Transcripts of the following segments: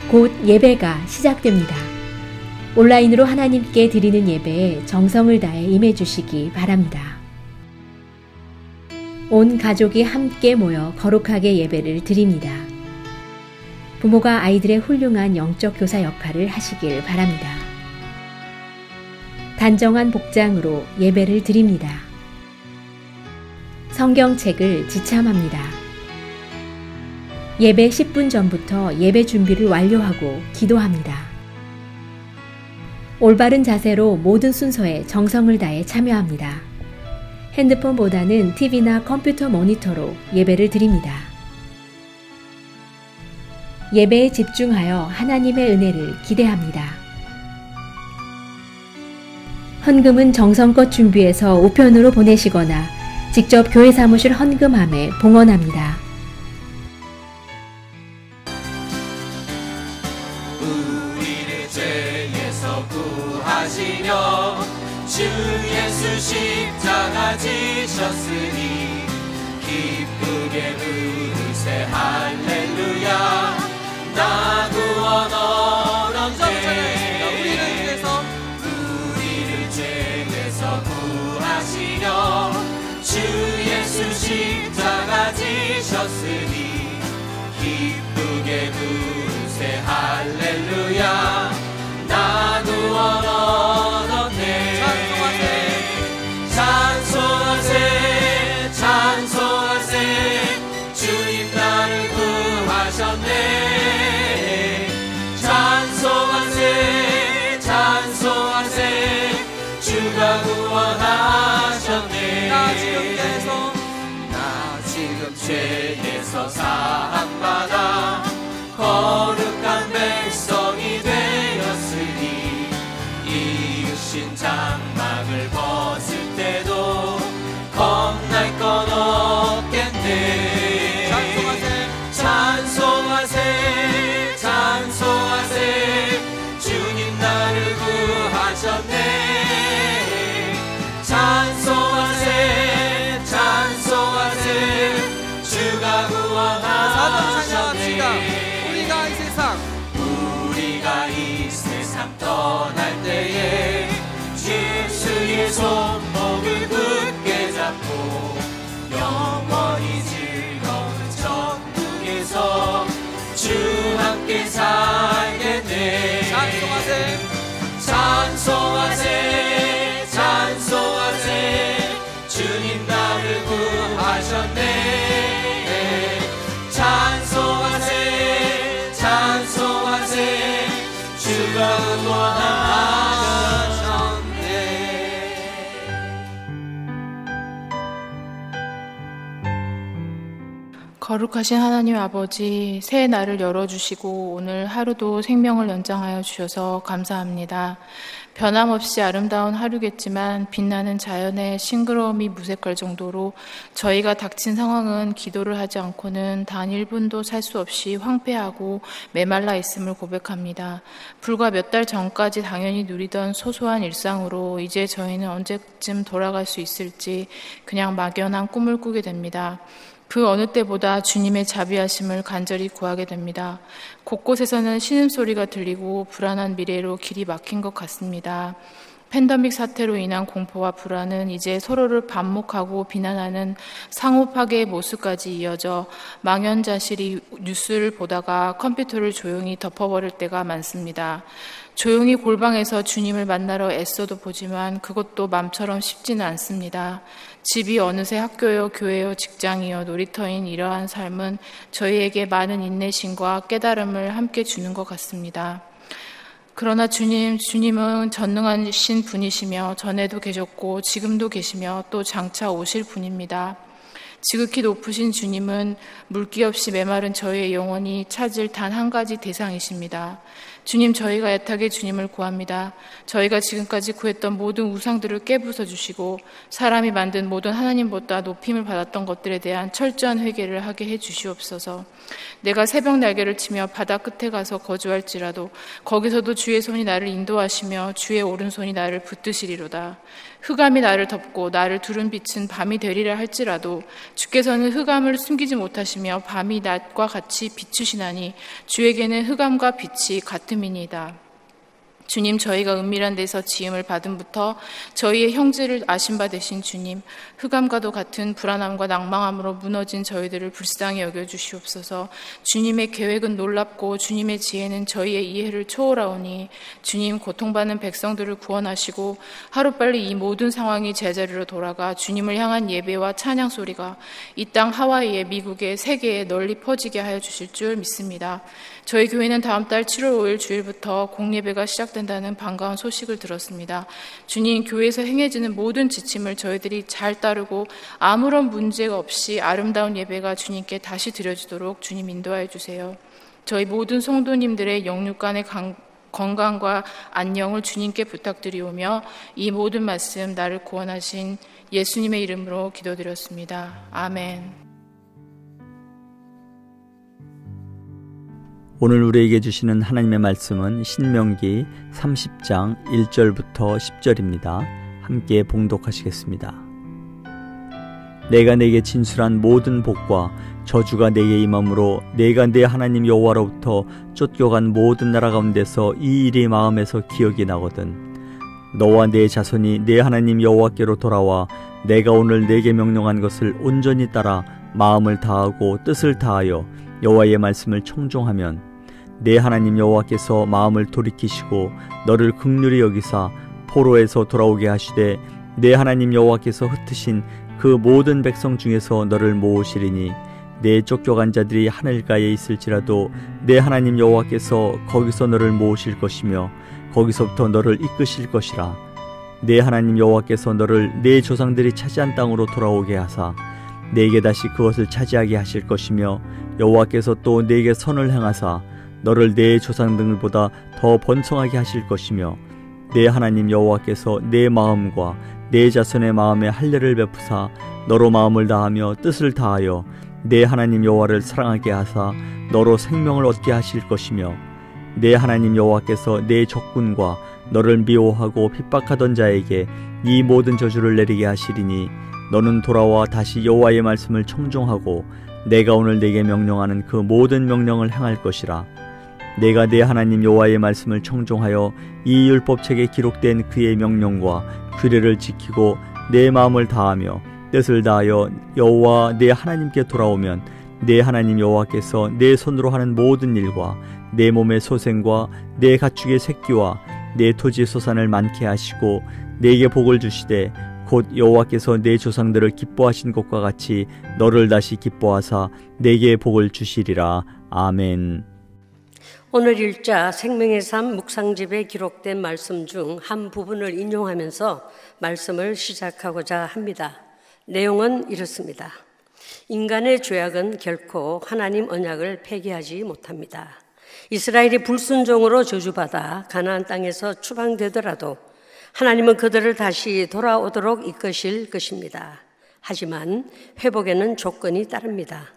곧 예배가 시작됩니다. 온라인으로 하나님께 드리는 예배에 정성을 다해 임해주시기 바랍니다. 온 가족이 함께 모여 거룩하게 예배를 드립니다. 부모가 아이들의 훌륭한 영적 교사 역할을 하시길 바랍니다. 단정한 복장으로 예배를 드립니다. 성경책을 지참합니다. 예배 10분 전부터 예배 준비를 완료하고 기도합니다. 올바른 자세로 모든 순서에 정성을 다해 참여합니다. 핸드폰보다는 TV나 컴퓨터 모니터로 예배를 드립니다. 예배에 집중하여 하나님의 은혜를 기대합니다. 헌금은 정성껏 준비해서 우편으로 보내시거나 직접 교회 사무실 헌금함에 봉헌합니다. 우리를 죄에서 구하시려 주 예수 십자가 지셨으니 기쁘게 부르세 할렐루야. 나 구원 얻었네. 우리를 죄에서 구하시려 주 예수 십자가 지셨으니 기쁘게 부르세 할렐루야. 나 구원 얻었네. 찬송하세 찬송하세 주님 나를 구하셨네. 찬송하세 찬송하세 주가 구원하셨네. 나 지금 죄에서 사함받아 거룩한 백성이 되었으니 이으신 장막을 벗을 때도 겁날 건 없겠네. 찬송하세 찬송하세 주님 나를 구하셨네. 찬송하세 찬송하세 주가 구원하셨네. 우리가 이 세상 떠날 때에 예수의 손목을 굳게 잡고 영원히 즐거운 천국에서 주 함께 살겠네. 찬송하세 찬송하세 찬송하세 주님 나를 구하셨네. 찬송하세 찬송하세 주가 구원하셨네. 거룩하신 하나님 아버지, 새해 날을 열어주시고 오늘 하루도 생명을 연장하여 주셔서 감사합니다. 변함없이 아름다운 하루겠지만 빛나는 자연의 싱그러움이 무색할 정도로 저희가 닥친 상황은 기도를 하지 않고는 단 1분도 살 수 없이 황폐하고 메말라 있음을 고백합니다. 불과 몇 달 전까지 당연히 누리던 소소한 일상으로 이제 저희는 언제쯤 돌아갈 수 있을지 그냥 막연한 꿈을 꾸게 됩니다. 그 어느 때보다 주님의 자비하심을 간절히 구하게 됩니다. 곳곳에서는 신음소리가 들리고 불안한 미래로 길이 막힌 것 같습니다. 팬데믹 사태로 인한 공포와 불안은 이제 서로를 반목하고 비난하는 상호 파괴의 모습까지 이어져 망연자실이 뉴스를 보다가 컴퓨터를 조용히 덮어버릴 때가 많습니다. 조용히 골방에서 주님을 만나러 애써도 보지만 그것도 맘처럼 쉽지는 않습니다. 집이 어느새 학교여 교회여 직장이여 놀이터인 이러한 삶은 저희에게 많은 인내심과 깨달음을 함께 주는 것 같습니다. 그러나 주님은 전능하신 분이시며 전에도 계셨고 지금도 계시며 또 장차 오실 분입니다. 지극히 높으신 주님은 물기 없이 메마른 저희의 영혼이 찾을 단 한 가지 대상이십니다. 주님, 저희가 애타게 주님을 구합니다. 저희가 지금까지 구했던 모든 우상들을 깨부숴 주시고 사람이 만든 모든 하나님보다 높임을 받았던 것들에 대한 철저한 회개를 하게 해 주시옵소서. 내가 새벽 날개를 치며 바다 끝에 가서 거주할지라도 거기서도 주의 손이 나를 인도하시며 주의 오른손이 나를 붙드시리로다. 흑암이 나를 덮고 나를 두른 빛은 밤이 되리라 할지라도 주께서는 흑암을 숨기지 못하시며 밤이 낮과 같이 비추시나니 주에게는 흑암과 빛이 같음이니이다. 주님, 저희가 은밀한 데서 지음을 받음부터 저희의 형제를 아신 바 되신 주님, 흑암과도 같은 불안함과 낭망함으로 무너진 저희들을 불쌍히 여겨주시옵소서. 주님의 계획은 놀랍고 주님의 지혜는 저희의 이해를 초월하오니 주님, 고통받는 백성들을 구원하시고 하루빨리 이 모든 상황이 제자리로 돌아가 주님을 향한 예배와 찬양 소리가 이 땅 하와이에, 미국에, 세계에 널리 퍼지게 하여 주실 줄 믿습니다. 저희 교회는 다음 달 7월 5일 주일부터 공예배가 시작된다는 반가운 소식을 들었습니다. 주님, 교회에서 행해지는 모든 지침을 저희들이 잘 따르고 아무런 문제가 없이 아름다운 예배가 주님께 다시 드려지도록 주님 인도하여 주세요. 저희 모든 성도님들의 영육간의 건강과 안녕을 주님께 부탁드리오며 이 모든 말씀 나를 구원하신 예수님의 이름으로 기도드렸습니다. 아멘. 오늘 우리에게 주시는 하나님의 말씀은 신명기 30장 1절부터 10절입니다. 함께 봉독하시겠습니다. 내가 내게 진술한 모든 복과 저주가 내게 임함으로 내가 내 하나님 여호와로부터 쫓겨간 모든 나라 가운데서 이 일이 마음에서 기억이 나거든. 너와 내 자손이 내 하나님 여호와께로 돌아와 내가 오늘 내게 명령한 것을 온전히 따라 마음을 다하고 뜻을 다하여 여호와의 말씀을 청종하면 내 하나님 여호와께서 마음을 돌이키시고 너를 긍휼히 여기사 포로에서 돌아오게 하시되 내 하나님 여호와께서 흩으신 그 모든 백성 중에서 너를 모으시리니 내 쫓겨간 자들이 하늘가에 있을지라도 내 하나님 여호와께서 거기서 너를 모으실 것이며 거기서부터 너를 이끄실 것이라. 내 하나님 여호와께서 너를 내 조상들이 차지한 땅으로 돌아오게 하사 내게 다시 그것을 차지하게 하실 것이며 여호와께서 또 내게 선을 행하사 너를 내 조상들보다 더 번성하게 하실 것이며 내 하나님 여호와께서 내 마음과 내 자손의 마음에 할례를 베푸사 너로 마음을 다하며 뜻을 다하여 내 하나님 여호와를 사랑하게 하사 너로 생명을 얻게 하실 것이며 내 하나님 여호와께서 내 적군과 너를 미워하고 핍박하던 자에게 이 모든 저주를 내리게 하시리니 너는 돌아와 다시 여호와의 말씀을 청종하고 내가 오늘 내게 명령하는 그 모든 명령을 행할 것이라. 내가 내 하나님 여호와의 말씀을 청종하여 이 율법책에 기록된 그의 명령과 규례를 지키고 내 마음을 다하며 뜻을 다하여 여호와 내 하나님께 돌아오면 내 하나님 여호와께서 내 손으로 하는 모든 일과 내 몸의 소생과 내 가축의 새끼와 내 토지의 소산을 많게 하시고 내게 복을 주시되 곧 여호와께서 내 조상들을 기뻐하신 것과 같이 너를 다시 기뻐하사 내게 복을 주시리라. 아멘. 오늘 일자 생명의 삶 묵상집에 기록된 말씀 중 한 부분을 인용하면서 말씀을 시작하고자 합니다. 내용은 이렇습니다. 인간의 죄악은 결코 하나님 언약을 폐기하지 못합니다. 이스라엘이 불순종으로 저주받아 가나안 땅에서 추방되더라도 하나님은 그들을 다시 돌아오도록 이끄실 것입니다. 하지만 회복에는 조건이 따릅니다.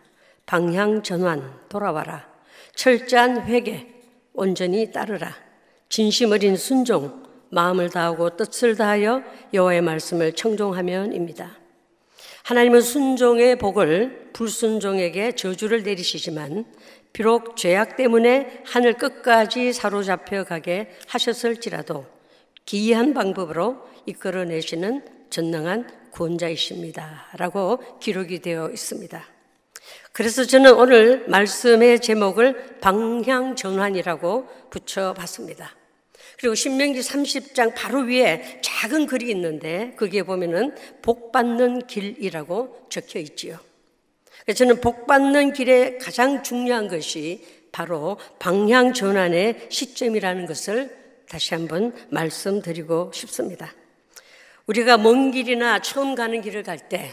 방향 전환, 돌아와라. 철저한 회개, 온전히 따르라. 진심 어린 순종, 마음을 다하고 뜻을 다하여 여호와의 말씀을 청종하면입니다. 하나님은 순종의 복을 불순종에게 저주를 내리시지만 비록 죄악 때문에 하늘 끝까지 사로잡혀 가게 하셨을지라도 기이한 방법으로 이끌어내시는 전능한 구원자이십니다. 라고 기록이 되어 있습니다. 그래서 저는 오늘 말씀의 제목을 방향전환이라고 붙여봤습니다. 그리고 신명기 30장 바로 위에 작은 글이 있는데 거기에 보면은 복받는 길이라고 적혀 있지요. 저는 복받는 길의 가장 중요한 것이 바로 방향전환의 시점이라는 것을 다시 한번 말씀드리고 싶습니다. 우리가 먼 길이나 처음 가는 길을 갈 때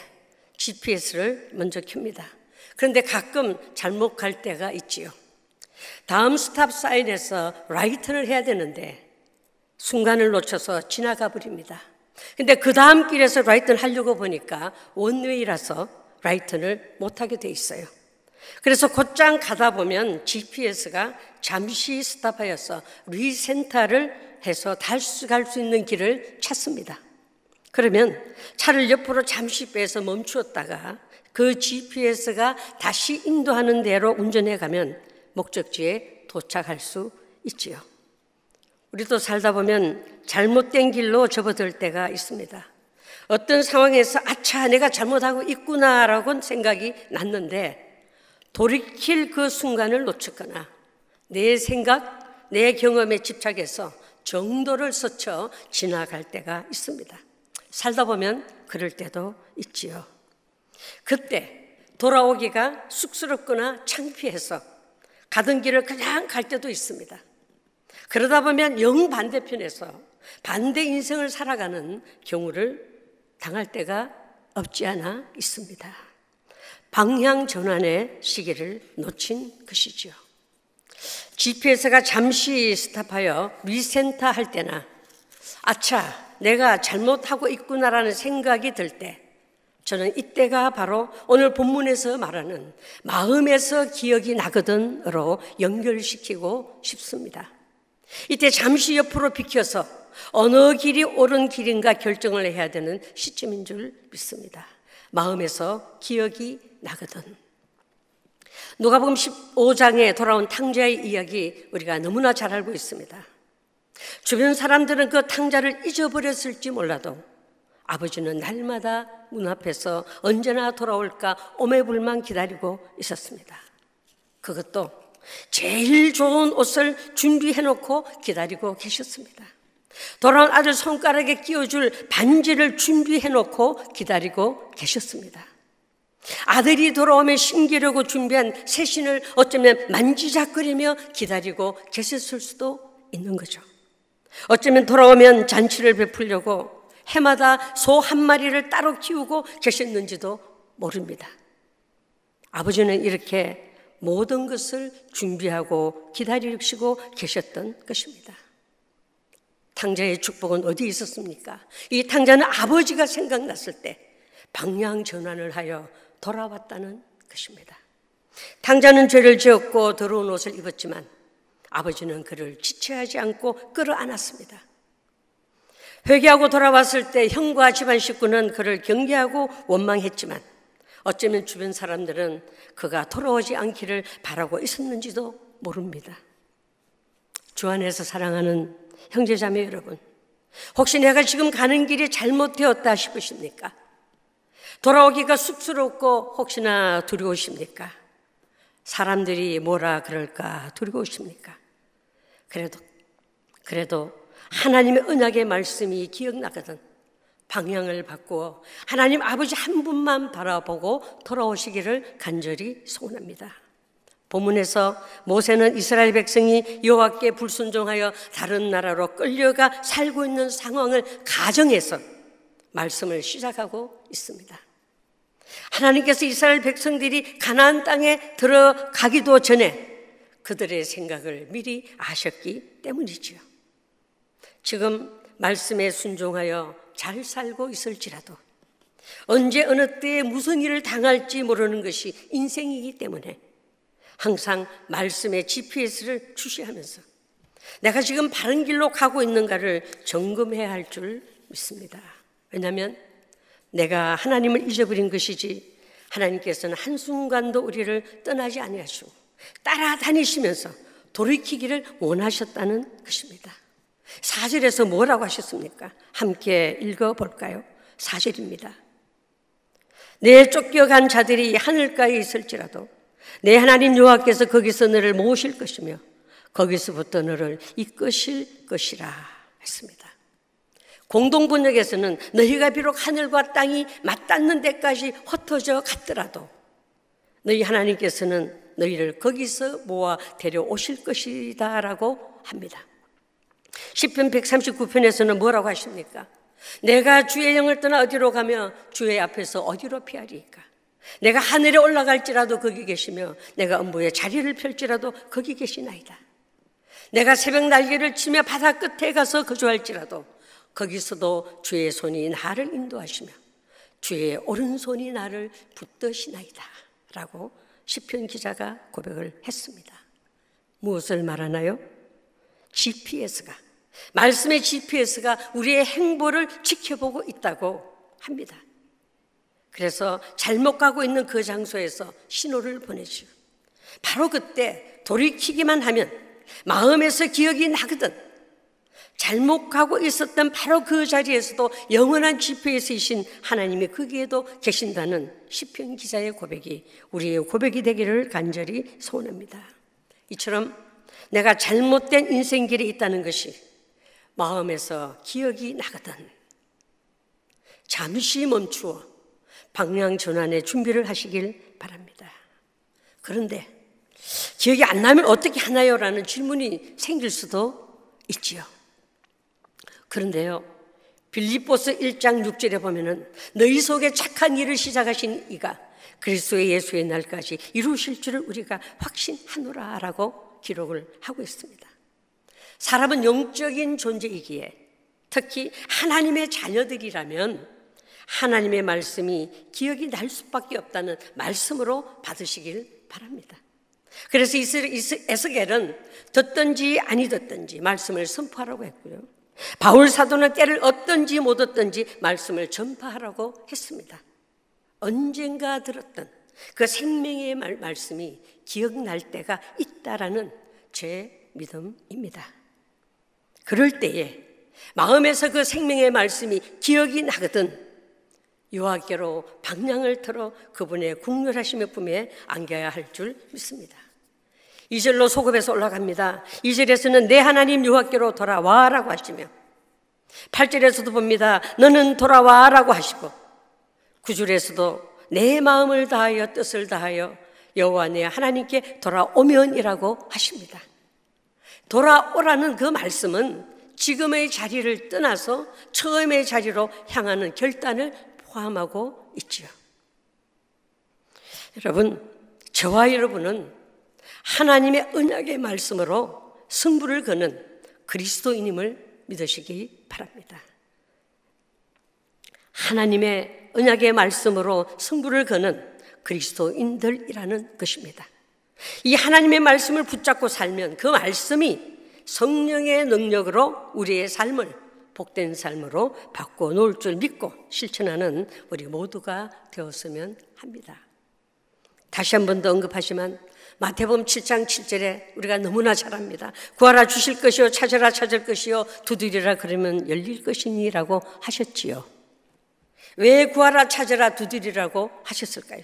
GPS를 먼저 켭니다. 그런데 가끔 잘못 갈 때가 있지요. 다음 스탑 사인에서 라이트를 해야 되는데 순간을 놓쳐서 지나가 버립니다. 근데 그 다음 길에서 라이트를 하려고 보니까 원웨이라서 라이트를 못하게 돼 있어요. 그래서 곧장 가다 보면 GPS가 잠시 스탑하여서 리센터를 해서 다시 갈 수 있는 길을 찾습니다. 그러면 차를 옆으로 잠시 빼서 멈추었다가 그 GPS가 다시 인도하는 대로 운전해 가면 목적지에 도착할 수 있지요. 우리도 살다 보면 잘못된 길로 접어들 때가 있습니다. 어떤 상황에서 아차, 내가 잘못하고 있구나라고 생각이 났는데 돌이킬 그 순간을 놓쳤거나 내 생각, 내 경험에 집착해서 정도를 스쳐 지나갈 때가 있습니다. 살다 보면 그럴 때도 있지요. 그때 돌아오기가 쑥스럽거나 창피해서 가던 길을 그냥 갈 때도 있습니다. 그러다 보면 영 반대편에서 반대 인생을 살아가는 경우를 당할 때가 없지 않아 있습니다. 방향 전환의 시기를 놓친 것이죠. GPS가 잠시 스탑하여 리센터 할 때나 아차, 내가 잘못하고 있구나라는 생각이 들 때 저는 이때가 바로 오늘 본문에서 말하는 마음에서 기억이 나거든으로 연결시키고 싶습니다. 이때 잠시 옆으로 비켜서 어느 길이 옳은 길인가 결정을 해야 되는 시점인 줄 믿습니다. 마음에서 기억이 나거든. 누가복음 15장에 돌아온 탕자의 이야기 우리가 너무나 잘 알고 있습니다. 주변 사람들은 그 탕자를 잊어버렸을지 몰라도 아버지는 날마다 문 앞에서 언제나 돌아올까 오매불만 기다리고 있었습니다. 그것도 제일 좋은 옷을 준비해놓고 기다리고 계셨습니다. 돌아온 아들 손가락에 끼워줄 반지를 준비해놓고 기다리고 계셨습니다. 아들이 돌아오면 신기려고 준비한 새신을 어쩌면 만지작거리며 기다리고 계셨을 수도 있는 거죠. 어쩌면 돌아오면 잔치를 베풀려고 해마다 소 한 마리를 따로 키우고 계셨는지도 모릅니다. 아버지는 이렇게 모든 것을 준비하고 기다리시고 계셨던 것입니다. 탕자의 축복은 어디 있었습니까? 이 탕자는 아버지가 생각났을 때 방향 전환을 하여 돌아왔다는 것입니다. 탕자는 죄를 지었고 더러운 옷을 입었지만 아버지는 그를 지체하지 않고 끌어안았습니다. 회개하고 돌아왔을 때 형과 집안 식구는 그를 경계하고 원망했지만 어쩌면 주변 사람들은 그가 돌아오지 않기를 바라고 있었는지도 모릅니다. 주 안에서 사랑하는 형제자매 여러분, 혹시 내가 지금 가는 길이 잘못되었다 싶으십니까? 돌아오기가 쑥스럽고 혹시나 두려우십니까? 사람들이 뭐라 그럴까 두려우십니까? 그래도 하나님의 언약의 말씀이 기억나거든 방향을 바꾸어 하나님 아버지 한 분만 바라보고 돌아오시기를 간절히 소원합니다. 본문에서 모세는 이스라엘 백성이 여호와께 불순종하여 다른 나라로 끌려가 살고 있는 상황을 가정해서 말씀을 시작하고 있습니다. 하나님께서 이스라엘 백성들이 가나안 땅에 들어가기도 전에 그들의 생각을 미리 아셨기 때문이지요. 지금 말씀에 순종하여 잘 살고 있을지라도 언제 어느 때에 무슨 일을 당할지 모르는 것이 인생이기 때문에 항상 말씀의 GPS를 주시하면서 내가 지금 바른 길로 가고 있는가를 점검해야 할 줄 믿습니다. 왜냐하면 내가 하나님을 잊어버린 것이지 하나님께서는 한순간도 우리를 떠나지 아니하시고 따라다니시면서 돌이키기를 원하셨다는 것입니다. 4절에서 뭐라고 하셨습니까? 함께 읽어볼까요? 4절입니다. 내 쫓겨간 자들이 하늘가에 있을지라도 내 하나님 여호와께서 거기서 너를 모으실 것이며 거기서부터 너를 이끄실 것이라 했습니다. 공동번역에서는 너희가 비록 하늘과 땅이 맞닿는 데까지 흩어져 갔더라도 너희 하나님께서는 너희를 거기서 모아 데려오실 것이다 라고 합니다. 시편 139편에서는 뭐라고 하십니까? 내가 주의 영을 떠나 어디로 가며 주의 앞에서 어디로 피하리이까? 내가 하늘에 올라갈지라도 거기 계시며 내가 음부에 자리를 펼지라도 거기 계시나이다. 내가 새벽 날개를 치며 바다 끝에 가서 거주할지라도 거기서도 주의 손이 나를 인도하시며 주의 오른손이 나를 붙드시나이다 라고 시편 기자가 고백을 했습니다. 무엇을 말하나요? GPS가, 말씀의 GPS가 우리의 행보를 지켜보고 있다고 합니다. 그래서 잘못 가고 있는 그 장소에서 신호를 보내죠. 바로 그때 돌이키기만 하면 마음에서 기억이 나거든. 잘못 가고 있었던 바로 그 자리에서도 영원한 GPS이신 하나님이 거기에도 계신다는 시편 기자의 고백이 우리의 고백이 되기를 간절히 소원합니다. 이처럼 내가 잘못된 인생길에 있다는 것이 마음에서 기억이 나거든. 잠시 멈추어 방향 전환의 준비를 하시길 바랍니다. 그런데 기억이 안 나면 어떻게 하나요? 라는 질문이 생길 수도 있지요. 그런데요, 빌립보서 1장 6절에 보면은 너희 속에 착한 일을 시작하신 이가 그리스도의 예수의 날까지 이루실 줄을 우리가 확신하노라 라고 기록을 하고 있습니다. 사람은 영적인 존재이기에 특히 하나님의 자녀들이라면 하나님의 말씀이 기억이 날 수밖에 없다는 말씀으로 받으시길 바랍니다. 그래서 에스겔은 듣든지 아니 듣든지 말씀을 선포하라고 했고요, 바울 사도는 때를 얻든지 못 얻든지 말씀을 전파하라고 했습니다. 언젠가 들었던 그 생명의 말씀이 기억날 때가 있다라는 제 믿음입니다. 그럴 때에 마음에서 그 생명의 말씀이 기억이 나거든 여호와께로 방향을 틀어 그분의 국률하심의 품에 안겨야 할 줄 믿습니다. 2절로 소급해서 올라갑니다. 2절에서는 내 하나님 여호와께로 돌아와라고 하시며 8절에서도 봅니다. 너는 돌아와라고 하시고 9절에서도 내 마음을 다하여 뜻을 다하여 여호와 내 하나님께 돌아오면이라고 하십니다. 돌아오라는 그 말씀은 지금의 자리를 떠나서 처음의 자리로 향하는 결단을 포함하고 있지요. 여러분, 저와 여러분은 하나님의 언약의 말씀으로 승부를 거는 그리스도인임을 믿으시기 바랍니다. 하나님의 언약의 말씀으로 승부를 거는 그리스도인들이라는 것입니다. 이 하나님의 말씀을 붙잡고 살면 그 말씀이 성령의 능력으로 우리의 삶을 복된 삶으로 바꿔놓을 줄 믿고 실천하는 우리 모두가 되었으면 합니다. 다시 한 번 더 언급하지만 마태복음 7장 7절에 우리가 너무나 잘 압니다. 구하라 주실 것이요 찾으라 찾을 것이요 두드리라 그러면 열릴 것이니라고 하셨지요. 왜 구하라 찾으라 두드리라고 하셨을까요?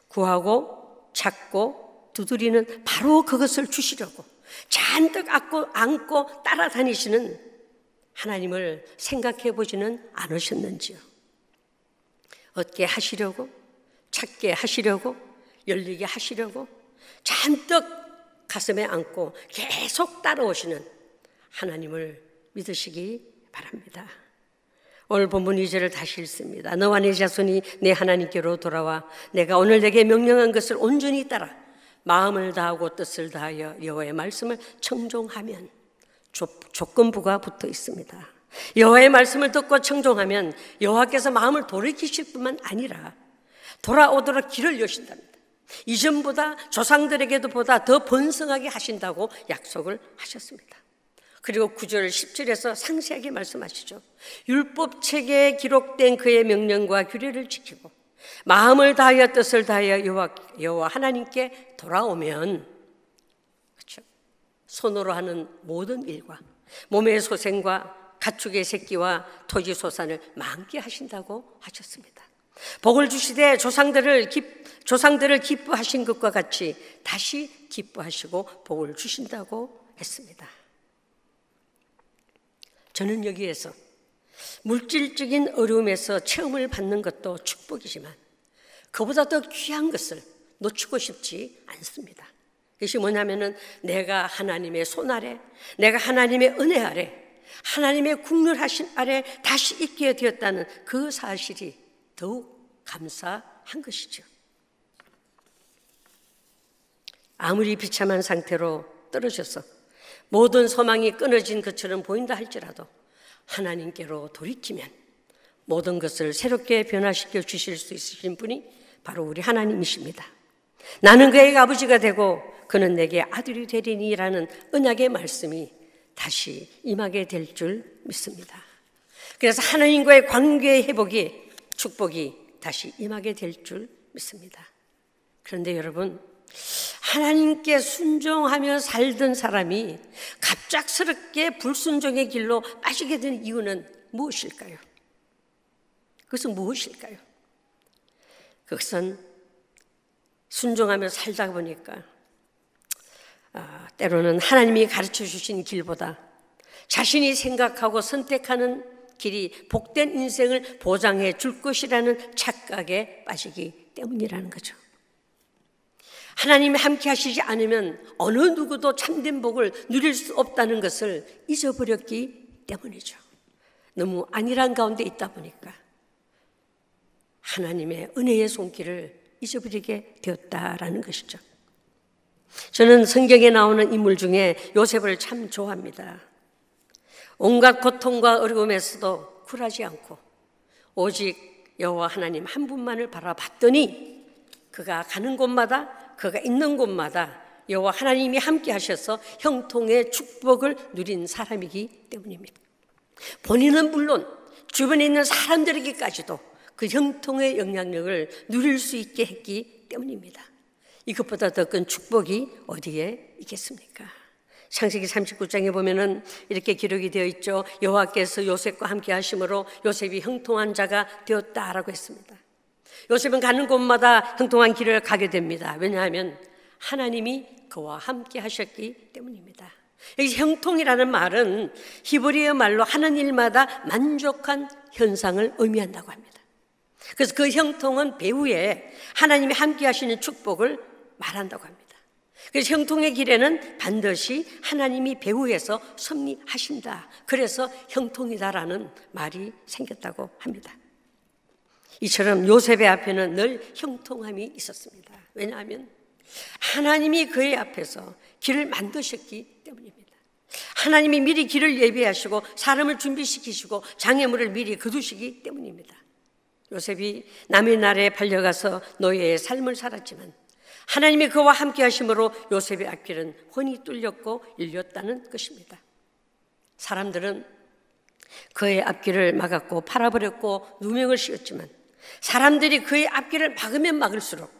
구하고 찾고 두드리는 바로 그것을 주시려고 잔뜩 안고 따라다니시는 하나님을 생각해 보지는 않으셨는지요. 얻게 하시려고, 찾게 하시려고, 열리게 하시려고 잔뜩 가슴에 안고 계속 따라오시는 하나님을 믿으시기 바랍니다. 오늘 본문 2절을 다시 읽습니다. 너와 내 자손이 내 하나님께로 돌아와 내가 오늘 내게 명령한 것을 온전히 따라 마음을 다하고 뜻을 다하여 여호와의 말씀을 청종하면, 조건부가 붙어 있습니다. 여호와의 말씀을 듣고 청종하면 여호와께서 마음을 돌이키실 뿐만 아니라 돌아오도록 길을 여신답니다. 이전보다 조상들에게도 보다 더 번성하게 하신다고 약속을 하셨습니다. 그리고 9절 10절에서 상세하게 말씀하시죠. 율법책에 기록된 그의 명령과 규례를 지키고 마음을 다하여 뜻을 다하여 여호와 하나님께 돌아오면, 그렇죠, 손으로 하는 모든 일과 몸의 소생과 가축의 새끼와 토지 소산을 만개하신다고 하셨습니다. 복을 주시되 조상들을 기뻐하신 것과 같이 다시 기뻐하시고 복을 주신다고 했습니다. 저는 여기에서 물질적인 어려움에서 체험을 받는 것도 축복이지만 그보다 더 귀한 것을 놓치고 싶지 않습니다. 그것이 뭐냐면은 내가 하나님의 손 아래, 내가 하나님의 은혜 아래, 하나님의 국률하신 아래 다시 있게 되었다는 그 사실이 더욱 감사한 것이죠. 아무리 비참한 상태로 떨어져서 모든 소망이 끊어진 것처럼 보인다 할지라도 하나님께로 돌이키면 모든 것을 새롭게 변화시켜 주실 수 있으신 분이 바로 우리 하나님이십니다. 나는 그에게 아버지가 되고 그는 내게 아들이 되리니라는 언약의 말씀이 다시 임하게 될 줄 믿습니다. 그래서 하나님과의 관계의 회복이, 축복이 다시 임하게 될 줄 믿습니다. 그런데 여러분, 하나님께 순종하며 살던 사람이 갑작스럽게 불순종의 길로 빠지게 된 이유는 무엇일까요? 그것은 무엇일까요? 그것은 순종하며 살다 보니까 때로는 하나님이 가르쳐 주신 길보다 자신이 생각하고 선택하는 길이 복된 인생을 보장해 줄 것이라는 착각에 빠지기 때문이라는 거죠. 하나님이 함께 하시지 않으면 어느 누구도 참된 복을 누릴 수 없다는 것을 잊어버렸기 때문이죠. 너무 안일한 가운데 있다 보니까 하나님의 은혜의 손길을 잊어버리게 되었다라는 것이죠. 저는 성경에 나오는 인물 중에 요셉을 참 좋아합니다. 온갖 고통과 어려움에서도 굴하지 않고 오직 여호와 하나님 한 분만을 바라봤더니 그가 가는 곳마다, 그가 있는 곳마다 여호와 하나님이 함께 하셔서 형통의 축복을 누린 사람이기 때문입니다. 본인은 물론 주변에 있는 사람들에게까지도 그 형통의 영향력을 누릴 수 있게 했기 때문입니다. 이것보다 더 큰 축복이 어디에 있겠습니까? 창세기 39장에 보면은 이렇게 기록이 되어 있죠. 여호와께서 요셉과 함께 하심으로 요셉이 형통한 자가 되었다라고 했습니다. 요셉은 가는 곳마다 형통한 길을 가게 됩니다. 왜냐하면 하나님이 그와 함께 하셨기 때문입니다. 여기 형통이라는 말은 히브리어 말로 하는 일마다 만족한 현상을 의미한다고 합니다. 그래서 그 형통은 배후에 하나님이 함께 하시는 축복을 말한다고 합니다. 그래서 형통의 길에는 반드시 하나님이 배후에서 섭리하신다. 그래서 형통이다라는 말이 생겼다고 합니다. 이처럼 요셉의 앞에는 늘 형통함이 있었습니다. 왜냐하면 하나님이 그의 앞에서 길을 만드셨기 때문입니다. 하나님이 미리 길을 예비하시고 사람을 준비시키시고 장애물을 미리 거두시기 때문입니다. 요셉이 남의 나라에 팔려가서 노예의 삶을 살았지만 하나님이 그와 함께 하심으로 요셉의 앞길은 훤히 뚫렸고 열렸다는 것입니다. 사람들은 그의 앞길을 막았고 팔아버렸고 누명을 씌웠지만 사람들이 그의 앞길을 막으면 막을수록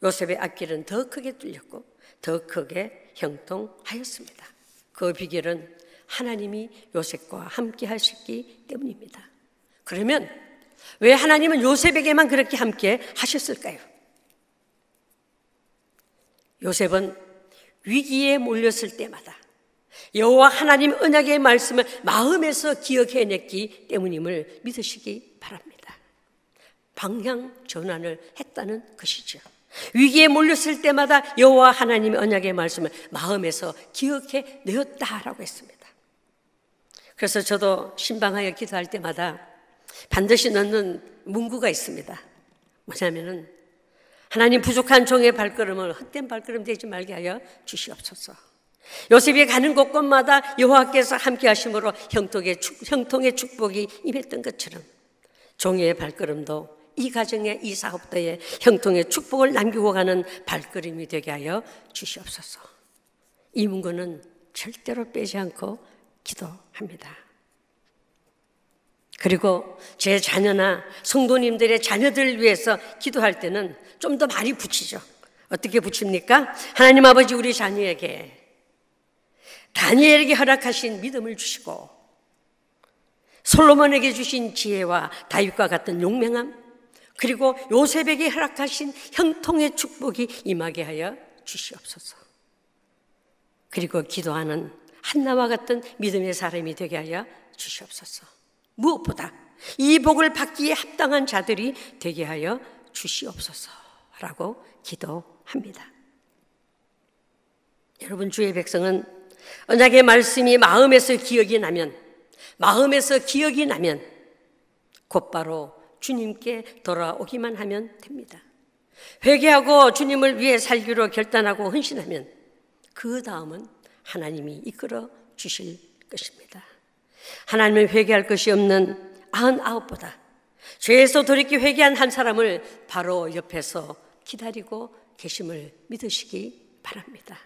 요셉의 앞길은 더 크게 뚫렸고 더 크게 형통하였습니다. 그 비결은 하나님이 요셉과 함께 하셨기 때문입니다. 그러면 왜 하나님은 요셉에게만 그렇게 함께 하셨을까요? 요셉은 위기에 몰렸을 때마다 여호와 하나님 언약의 말씀을 마음에서 기억해냈기 때문임을 믿으시기 바랍니다. 방향 전환을 했다는 것이죠. 위기에 몰렸을 때마다 여호와 하나님의 언약의 말씀을 마음에서 기억해내었다라고 했습니다. 그래서 저도 신방하여 기도할 때마다 반드시 넣는 문구가 있습니다. 뭐냐면은 하나님 부족한 종의 발걸음을 헛된 발걸음 되지 말게 하여 주시옵소서. 요셉이 가는 곳곳마다 여호와께서 함께 하심으로 형통의 축복이 임했던 것처럼 종의 발걸음도 이 가정에 이 사업도에 형통의 축복을 남기고 가는 발걸음이 되게 하여 주시옵소서. 이 문구는 절대로 빼지 않고 기도합니다. 그리고 제 자녀나 성도님들의 자녀들을 위해서 기도할 때는 좀 더 많이 붙이죠. 어떻게 붙입니까? 하나님 아버지 우리 자녀에게 다니엘에게 허락하신 믿음을 주시고 솔로몬에게 주신 지혜와 다윗과 같은 용맹함, 그리고 요셉에게 허락하신 형통의 축복이 임하게 하여 주시옵소서. 그리고 기도하는 한나와 같은 믿음의 사람이 되게 하여 주시옵소서. 무엇보다 이 복을 받기에 합당한 자들이 되게 하여 주시옵소서라고 기도합니다. 여러분, 주의 백성은 언약의 말씀이 마음에서 기억이 나면 곧바로 주님께 돌아오기만 하면 됩니다. 회개하고 주님을 위해 살기로 결단하고 헌신하면 그 다음은 하나님이 이끌어 주실 것입니다. 하나님을 회개할 것이 없는 99보다 죄에서 돌이켜 회개한 한 사람을 바로 옆에서 기다리고 계심을 믿으시기 바랍니다.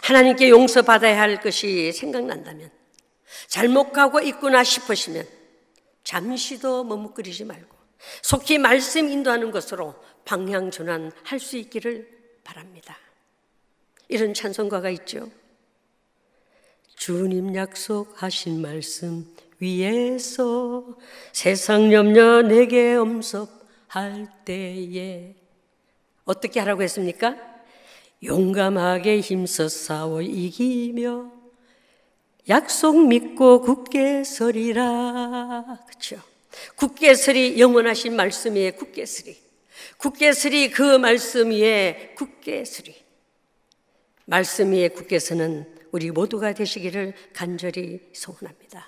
하나님께 용서받아야 할 것이 생각난다면, 잘못 가고 있구나 싶으시면 잠시도 머뭇거리지 말고 속히 말씀 인도하는 것으로 방향 전환할 수 있기를 바랍니다. 이런 찬송가가 있죠. 주님 약속하신 말씀 위에서 세상 염려 내게 엄습할 때에 어떻게 하라고 했습니까? 용감하게 힘써 싸워 이기며 약속 믿고 굳게 서리라. 그렇죠? 굳게 서리, 영원하신 말씀 위에 굳게 서리. 굳게 서리, 그 말씀 위에 굳게 서리. 말씀 위에 굳게 서는 우리 모두가 되시기를 간절히 소원합니다.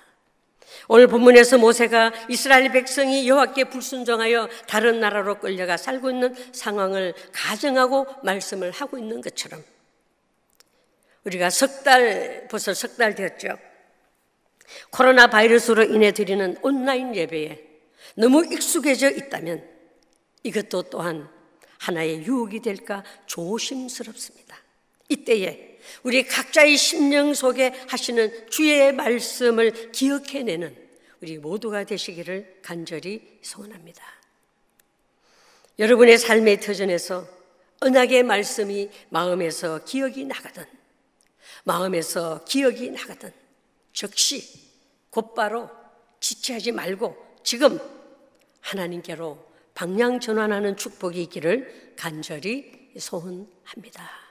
오늘 본문에서 모세가 이스라엘 백성이 여호와께 불순종하여 다른 나라로 끌려가 살고 있는 상황을 가정하고 말씀을 하고 있는 것처럼 우리가 벌써 석 달 되었죠. 코로나 바이러스로 인해 드리는 온라인 예배에 너무 익숙해져 있다면 이것도 또한 하나의 유혹이 될까 조심스럽습니다. 이때에 우리 각자의 심령 속에 하시는 주의 말씀을 기억해내는 우리 모두가 되시기를 간절히 소원합니다. 여러분의 삶의 터전에서 언약의 말씀이 마음에서 기억이 나거든 즉시 곧바로 지체하지 말고 지금 하나님께로 방향 전환하는 축복이 있기를 간절히 소원합니다.